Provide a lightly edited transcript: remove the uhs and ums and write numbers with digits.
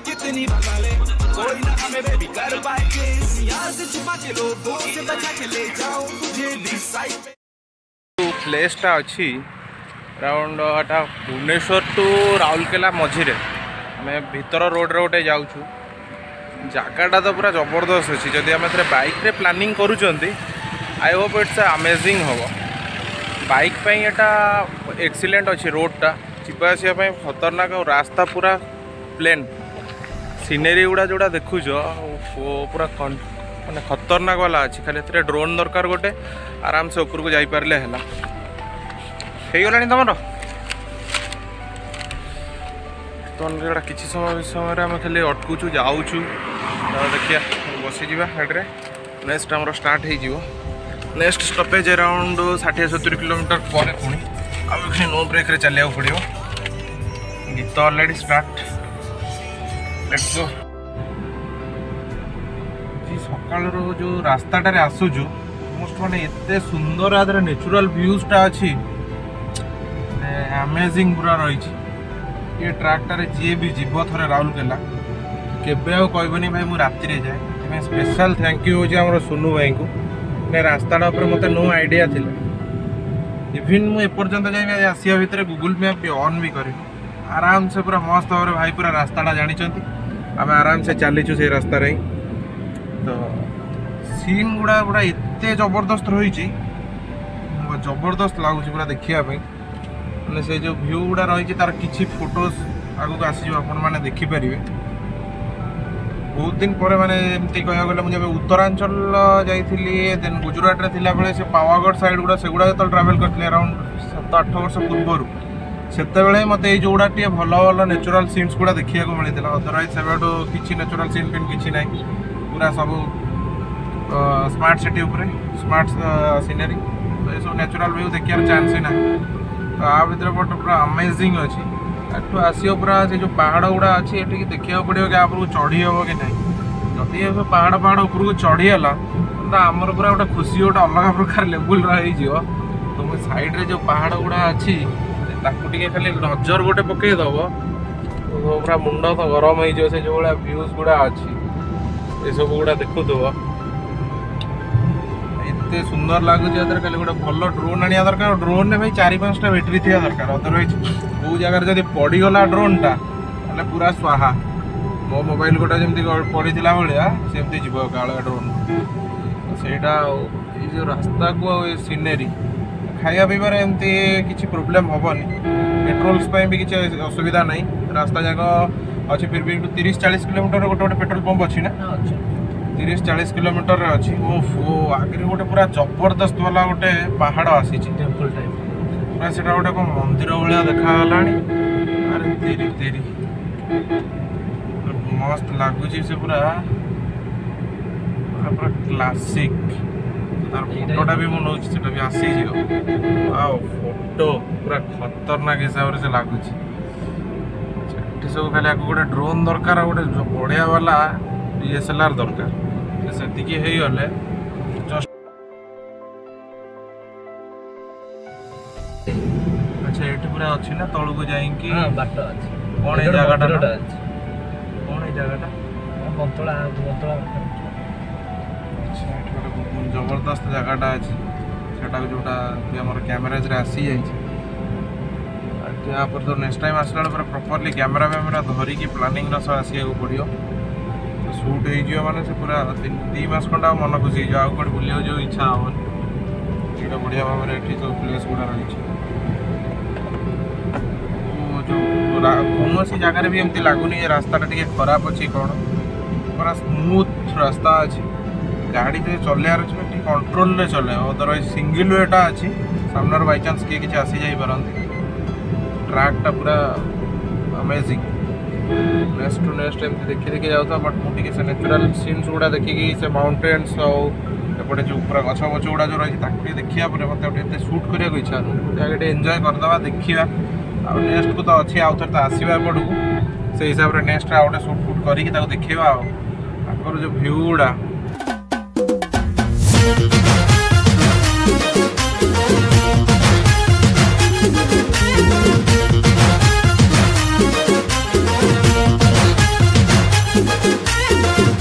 कितनी कोई ना हमें बेबी कर पाए यहाँ से छुपा के लो दूर से बचा के ले जाओ तुझे दिस साइड पे प्लेसटा अच्छी around Etah Bhubaneswar to Rourkela मझिरे आम भीतर रोड रे गोटे जाऊँ जगटा तो पूरा जबरदस्त अच्छी जदि आम बाइक रे प्लानिंग करुँच आई होप इट्स अमेजिंग हम बाइक पाई एटा एक्सीलेंट अच्छी रोडटा जावाई खतरनाक और रास्ता पूरा प्लेन सीनेरी गुड़ा जोड़ा देखुच पूरा माने खतरनाक वाला अच्छी खाली ड्रोन दरकार गोटे आराम से ऊपर को जापारे है तुम तो किसी समय आम खाली अटकुचु जाऊँ देखिया बसीजा गाड़ी नेक्स्ट आम स्टार्ट हो नेक्स्ट स्टपेज अराउंड 60-70 किलोमीटर पर पुणी आम नो ब्रेक रे चलिया पड़ो गीत ऑलरेडी स्टार्ट लेट्स गो सकाल जो रास्ताटारे आसुचु मोस्ट माने एते सुंदर आदर नेचुरल व्यूजटा अच्छी अमेजिंग पूरा रही ये ट्रैकटारे जी भी जीव थे राउरकेला केबे आ कहबनी भाई मु राति जाए स्पेशल थैंक यू हो सोनू भाई को रास्ता मत नो आइडिया थी इवन मुझे जाए आसिया भितर गूगल मैप भी ऑन भी कर आराम से पूरा मस्त भाव में भाई पूरा रास्ता जानते आम आराम से चलीचु से रास्ता ही तो सीन गुड़ा पूरा एत जबरदस्त रही जबरदस्त लगुच पूरा देखापी मैंने से जो व्यू गुड़ा रही तार किसी फोटोज आगू आसीज आपण देखिपारे बहुत दिन पर माने एमती कह गले मुझे उत्तरांचल जाइली देन गुजरात रे थिला बेले से पावागढ़ साइड गुड़ा से गुड़ा जो ट्रावेल करते अराउंड 7-8 वर्ष पूर्व से मत जोड़ा टे भल भल नेचुरल सीन्स गुड़ा देखा मिलता अदरवाइज से किसी नेचुरल सीन फिन किसी ना पूरा सब स्मार्ट सिटी उपरे स्मार्ट सीनरी तो ये सब नेचुरल व्यू देखा चांस ही ना तो आ भर बट पूरा अमेजिंग अच्छी एठू आसो पूरा से जो पहाड़ गुड़ा अच्छी ये देखा पड़ो कि आप चढ़ी हम कि ना जदि पहाड़ पहाड़ उपरको चढ़ीगला तो आमर पूरा गोटे खुशी गोटे अलग प्रकार लेवल हो तो मो साइड जो पहाड़ गुड़ा अच्छी ताकू खाली नजर गोटे पकईदब तो पूरा मुंड तो गरम हो से जो भाया व्यूज गुड़ा अच्छी ये सब गुड़ा देखुव एत सुंदर लगुच खाली गोटे भल ड्रोन आने दरकार ड्रोन में भाई 4-5टा बैटेरी थी दरकार अदरवाइज कौ जगार जब पड़गला ड्रोनटा ताले पूरा स्वाहा मो मोबाइल गोटा जमी पड़ा भाया सेमती जीव काला ड्रोन सेटा जो रास्ता को सीनेरी खाया पीबार एमती किसी प्रोब्लेम हेनी पेट्रोल्स भी किसी असुविधा नहीं रास्ता जाक अच्छी फिर भी 30-40 किलोमीटर गोटे गोटे पेट्रोल पंप अच्छी ना 30-40 किलोमीटर अच्छी ओफो आगे गोटे पूरा जबरदस्त वाला गोटे पहाड़ आसी टेम्पल टाइप पूरा से गोटे कौन मंदिर भाया देखा अरे तेरी तेरी मस्त लगुच से पूरा पूरा क्लासिक तार फोटोटा भी मुझे नौची भी आसी फोटो पूरा खतरनाक हिसाब से लगुच सब खाली गोटे ड्रोन दरकार गोटे बढ़िया वाला DSLR दरकार से गले जस्ट अच्छा ये पूरा अच्छी ना तलू को जाइए बाट अच्छी कौन ये जगह कौन ये जगह बंतला अच्छा ये जबरदस्त जगहटा अच्छी से जोटा कैमेराज रे आसी यहाँ पर तो नेक्स्ट टाइम आसला पूरा प्रॉपर्ली कैमेरा वैमेरा धरिकी प्लानिंग सह आसिया पड़ो शूट हो माने से पूरा 2 मास खंडा मन खुशी हो आउ कौट बुले जो इच्छा हेनी ये बढ़िया भाव में ये सब प्लेस गुड़ा रही जो कौन जगार भी एमती लगुनि रास्ता टे खराब अच्छी कौन पूरा स्मूथ रास्ता अच्छी गाड़ी जो चलार अच्छे कंट्रोल रे चले अदरवाइज सिंगल वेटा अच्छी सामने बाई चान्स किए किसी आसी जापारती ट्रैकटा पूरा अमेजिंग नेक्स्ट टू नेक्स्ट एमती देखी देखी जाऊँ बट मुझे से नेचुरल सीन्स गुड़ा देखिकी से माउंटेन्स आउटे जो पूरा गछ गछ गुड़ा जो रही देखा मतलब शूट करने को इच्छा जाके एंजॉय करदे देखा आ नेक्स्ट को तो अच्छी आउ थे तो आसवा एपटू से हिसाब से नेक्स्ट आउ गए शूट फुट करके देखा आगर जो भ्यू गुड़ा रे